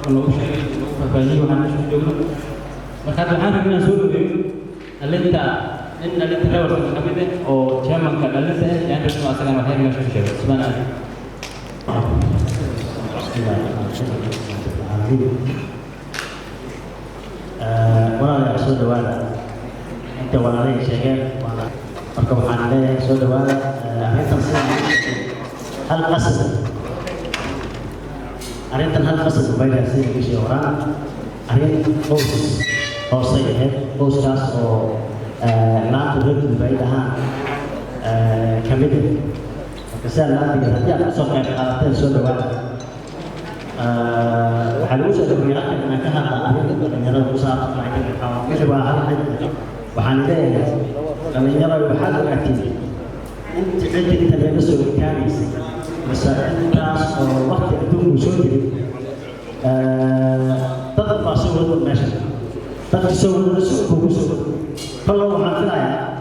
لو شيء فاهمين وحنا مش جونا marka waxaan rabnaa soo dhaweeyo alinta in alinta reewar kamid oo chairman ka dhalinta yaan rabnaa asagan waxay meesha ku sheegay subhanallah وأنا سود وانا أنت وأنا ليش شيء وأنا أركب عن ليه سود وانا أنت هل قصد أنت هل قصد بين السنين بشيء ورانا أنت قوس صيحة قوس راس أو لا ترد بعيدها كمدة كسر لا تجد صوت كارتين سود وانا وحلوسة الدنيا أن كهذا أن يرى المصاب معين الحوام يشبه هذا وحنديه لما يرى بحال الأكتيف أنت عندك تلبسه بالكامل بس الناس وقت يدوم وسودي تطلع صور المشهد تتصور السوق وسوق فلو حنفلايا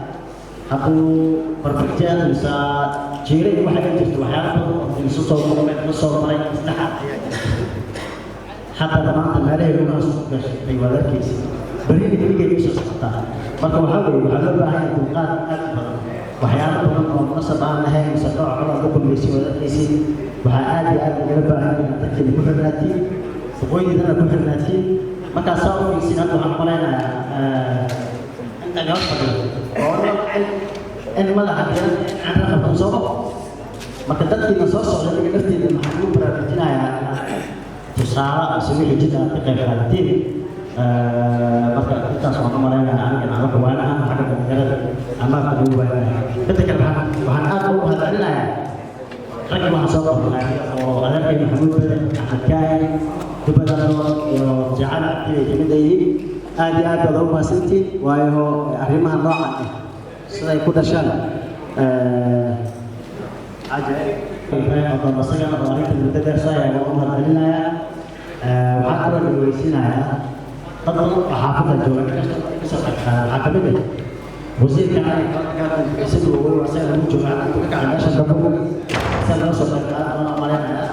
aku berpergian bisa jiring wahay jirto waxyaabo in soo maray maslaxad حتى لما تمارين الناس في ولادكيس بريء يجي يسقط marka waxa weeye waxa loo baahan yahay dulqaad akbar waxyaabo badan oo nasab aan lahayn masaqo cala ku kulmiyay wadadkiisi waxa aad iyo aad uga baahan yahay dadka ku xirnaatay qoyidana ku xirnaatay marka soo fiirsan waxaan qoraynayaa inta gaar fadhiyo oo in madaxa aan rabto soo marka dadkii soo socday nafteeda maxaa u baraarujinayaa tusaale sawir jida ka qayb qaadatay marka intaas waxaan umaleynaa aniga aan wax waanaha xagga dhalinyarada ama ku waanaha dadka kale waxaan aad ugu hadalinayaa rag waxaan soo qornay oo adeerkay maxamuud badan xakaay dubadano iyo jacayl ay kamidayeen aad iyo aad ugu maasantiin waayo arrimaha noocan ah siday ku dhashaan ajaa'ib masaga oo arinta muddada saaya oo hadalinayaa waxaan kaloo dhageysiinayaa dad badan oo xaafadda jooga waxaa ka mid ah wasiirka isagu uu asaga u jooga meesha dadku isaga loo soo qaadaa oo maleynaya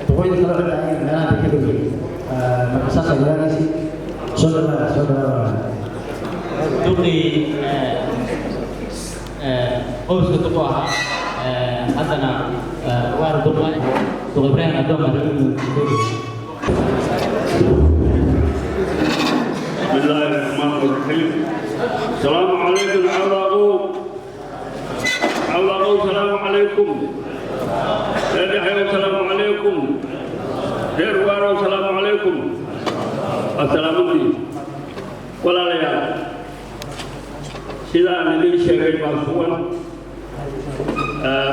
duqeyda kala dhacay meelaha ka dhigay marka saas ay leedahay soo dhawaada duqi qowska duqo ahaa haddana waar duqay duq ibraahim adooma بسم الله الرحمن الرحيم السلام عليكم علاقو السلام عليكم السلام عليكم دير وارو السلام عليكم السلام عليكم ولا لا سيدا ندي شيغي باسوان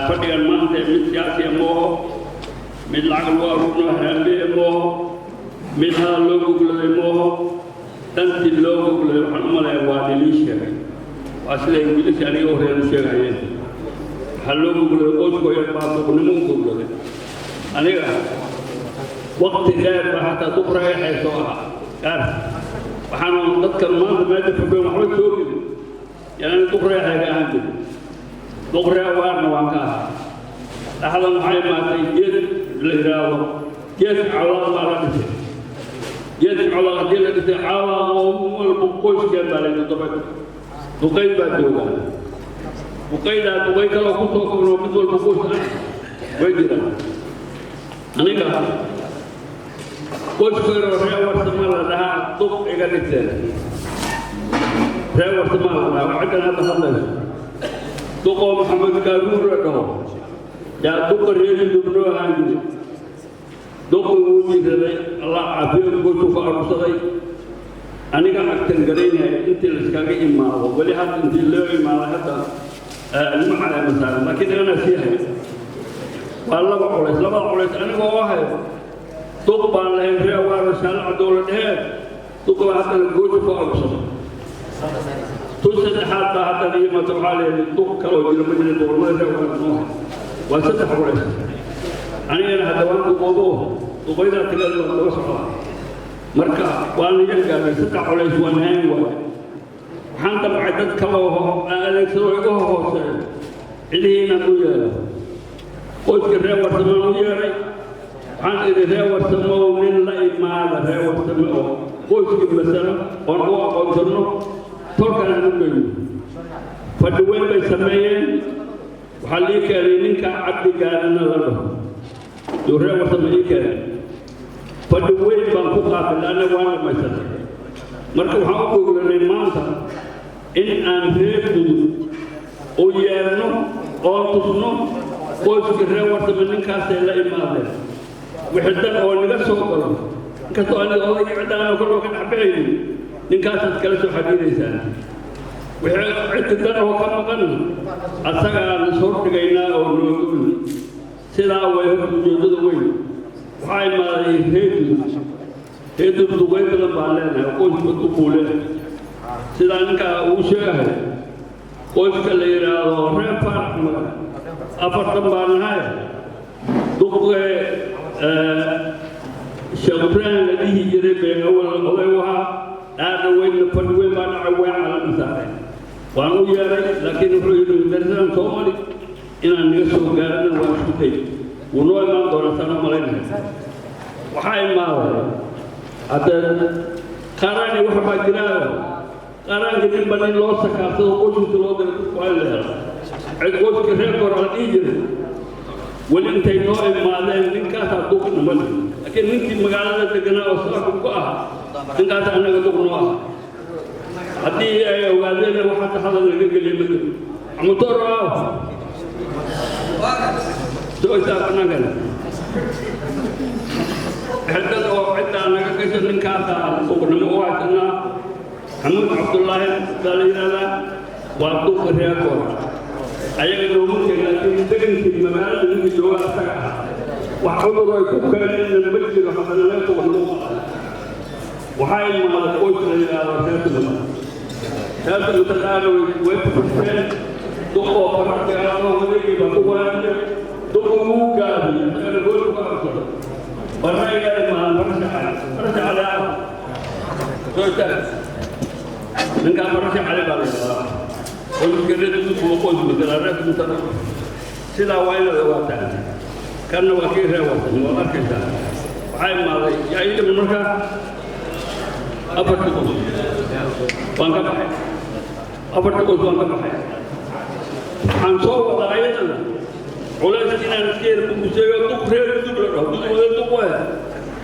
فديان مانته ميسياسي مو من لاغ وارو هرامبي مو من هالو غلو مو danti loogu gulay waxaan u malaya waa dilii sheegay waa siday wiilasha aniga horeen u sheegayeen waxaa loogu gulay qoyskoo yar baa duqnimo u gogladay aniga waqti dheer baa hataa duqraya xeesoo ahaa gaar waxaana dadkan maanta meesha fadhiyo waxba soo gidin yaani duqraya xeega ahaan jirin duqraya waarna waan ka ahaa dhaxdan waxay imaatay geed la yidhaahdo geed cawlaad baa la dhisay يدفع على غدير الدعاوى والبقوش كان بالي طبعا دقيق بعد دوغا وقيدا دقيق لو كنت اكون مثل البقوش ويجرا انا قلت خير ريا ورتمال لها طب ايغاليتين ريا ورتمال لها وعدنا هذا خلص دقو محمد كارور ردو يا دقو ريالي دبنو هانجي دوكو وجيداي الله عافيه كنت فارسداي انيغا اكتن غرينه انت لسكاغي ايماو ولي حد انت لو ايماو حتى المعنى مثلا ما كده انا فيها والله بقولك لا بقولك انا واحد دوك بان لين ريا وارسال عدول ده دوك حتى كنت فارسداي توسد حتى دي ما تبعالي دوك كلو جيل مدينه دورما ده وسد حولك أنا هذا وان بقوله وبيدا تقول له وصفه مركا وان يلقى ستة عليه وانهين واحد حنت بعدد كلاه أنا سوى جوه اللي هنا نويا قلت كده ورثمان نويا waxaan idhi ree warsamow nin la imaada ree warsame oo qoyskii masalo oon u aqoonsanno tolkana u geeyo fadhi weyn bay sameeyeen waxaa lii keenay ninka cabdigaanana la dhaho yuu ree warsame ii keenay fadhi weyn baan ku qaafil anna waan dhamaysanay marka waxaan u goglanay maanta in aan reer gudub u yeelno oo tusno qoyskii ree warsame ninkaasay la imaadeen wixii dan oo naga soo galo inkastoo aniga odayga ciddaan kor ka dhaxbixaynin ninkaasaad kala soo xadiidaysaan wixii ciddi dan oo ka maqan asagaan soo dhigaynaa oo noogul sidaa way horta ujeeddada weyn waxaa imaaday reedub duqay badan baan leenahay qoyska u buuleen sidaa ninkaa uu sheegahay qoyska la yidhaahdo reer faarax maga afartan baan nahay duqe shabraan la dhihi jiray been awal oday wahaa aada weynna fadhi weyn baa dhacay weyn cala saaray waan u yeeray laakiin wuxuu yidhi darsan soo mari inaan naga soo gaarina waa isku day wuu noo imaan doonaa sana malaynahay waxaa imaaday hadda qaaraani wax baa jiraayo qaaraanka ninba nin loo sakaarsado qoyskiisa loo dira dadku waa in la helo cid qoyska reer kor la dhihi jiray weli intay noo imaadeen ninkaasaa duq nimali laakiin ninkii magaalada deganaa oo saaxib ku ah ninkaas annaga duq noo ah haddii ay ogaadeen waxaa hadal laga geliya mid amutoro soo isaa banaankan xeddad oo ciddaa naga gasha ninkaasaa duqnimo u haysanaa xamuud cabdullaahi baa la yidhahdaa waa duqa reer koor ayaga loogu tegay laakiin degankii magaalada ninka jooga asaga ah wax cudur ay ku keeneen ma jiro haddana laga duqnimo waxaa imaaday qoys la yidhaahdo reertumata qaana way furteen duqoo faraxdeeano wadeegii baa ku wanaagsan duqa ugu gaadiyay asagana gool ku qabsado barnayga imaan farasha cali ah soo taag ninkaa farasha cali baa la yidhahdaa qoyska reertumata waa qoys bedela reertumata sidaa waa inaad ogaataan kanna waa kii reer warsan waad arkaysaa waxaa imaaday yaa ii dhiman markaa afartii qoys waan ka baxay afartii qoys waan ka baxay waxaan soo wadaa ayadana culayska inaan iskeer buguseeyo duq reer dug la dhaho dugwada duq waa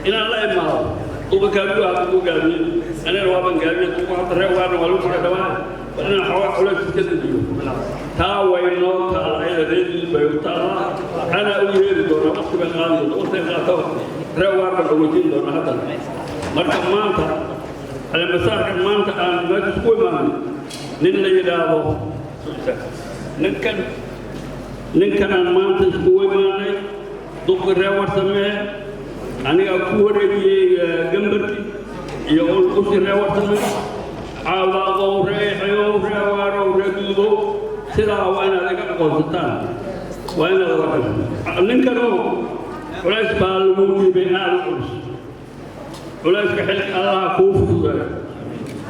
inaan la imaado duqa kaabiyo hadda ku gaadiyo anigana waaban gaadiyo duqa hadda reer waana waa lagu fara dhawaan bal inaan xawaa culays iska dejiyo taa way noo taala ayada reedii bay u taala anaa u yeeri doonaa waqti bay qaadi doona waqti qaato reer waan baan dhawajin doonaa haddana marka maanta almasaarkan maanta aan meesha isku imaanay nin la yidhaahdo ninkan aan maanta isku imaanay duqi reer warsamee anigaa ku wareegiyey gambarki iyo ushi reer warsamee caawdaaqow ree xeyow ree waarow ree duudow sidaa waa inaad iga aqoonsataan waa inaad oga ninkanoo culays baa lagu dhiibay aada u culus culayska xilka allaha kuu fududay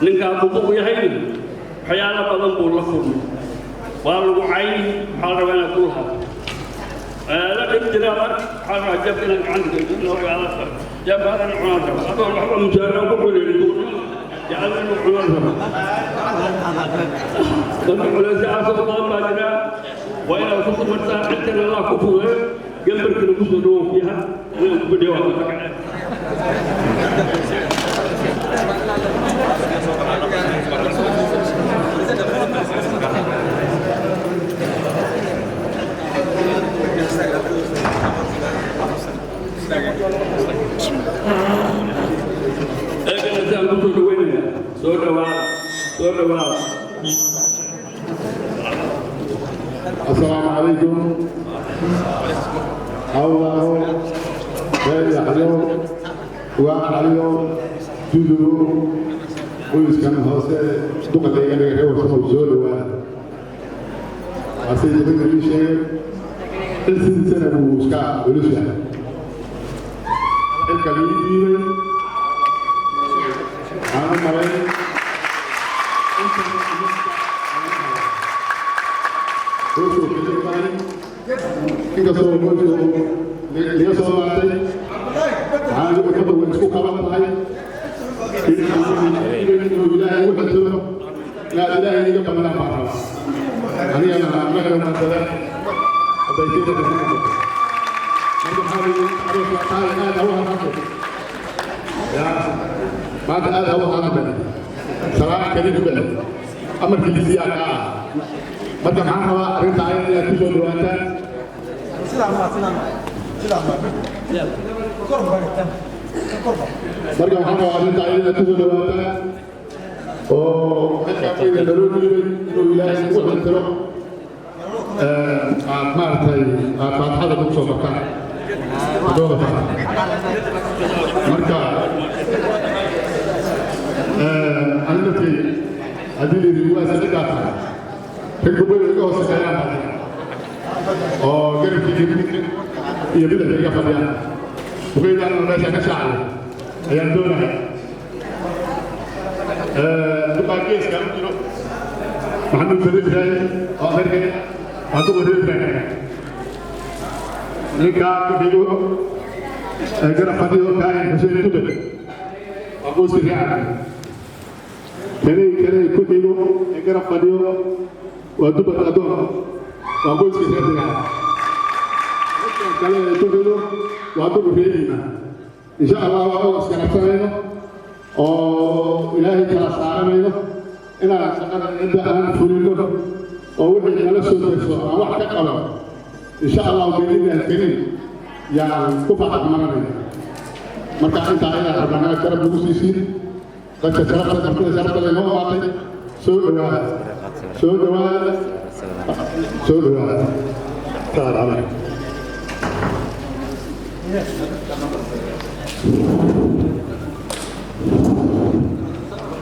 ninkaa duduq yahayna waxyaalo badan buu la kulmay waa lagu cayni waxaa la rabaa inaad ku lahato la dhib jiraa ark waxaa rabaa jabka inaad gacanta gelto jabaadan cunaan raba adoon waxba musaaraan ku xuleyn duqnimo jacalna inuu cunaan raba marka culaysacaasoo badan baa jiraa waa inaad ku tumartaa cidkan allah ku fududay gambarkina ku soo dhawow fiiha inaan ku fidhiyo waa ka kacay السلام عليكم. الله يحييكم وعليكم تدلوا قلت كان هذا دقة يعني هو سمو زول وأسيد بن ريشة السنة موسكا ولسه الكليم أنا مريض Kita selalu lihat soal كمان معنا أنا مثلا بيتي ما هذا هو هذا سواء كريم بلد أمر كليسيا كا بدك معها رنت عين تجوا دلوقتي سلام برجع معها رنت عين تجوا دلوقتي أو هكذا في الدلوقتي الولاية كلها ترى ما أرتاي بعد هذا بوصل مكان دولة مركا أنا في هذه الرواية سنقطع تكبر القوس كلام أو غير كذي يبدأ يجي فديان وكذا أنا رأيت كشعر أيام دولة تبغى كم كيلو محمد فريد جاي أو غير aku berdiri ini kau dulu agar apa dia kaya mesti itu deh aku sihir kene ikut dulu agar apa dia waktu beradu aku sihir dengan kalau itu dulu waktu berdiri insyaallah aku sekarang saya oh ilahi kelas saya ini sekarang ada full أو اللي على سوق واحد كلام إن شاء الله بإذن الكريم يعني كفاح مرة مرة أنت على ربنا كرب بوسيسين قد تشرفت مرة شرفت لنا واحد سوق تعال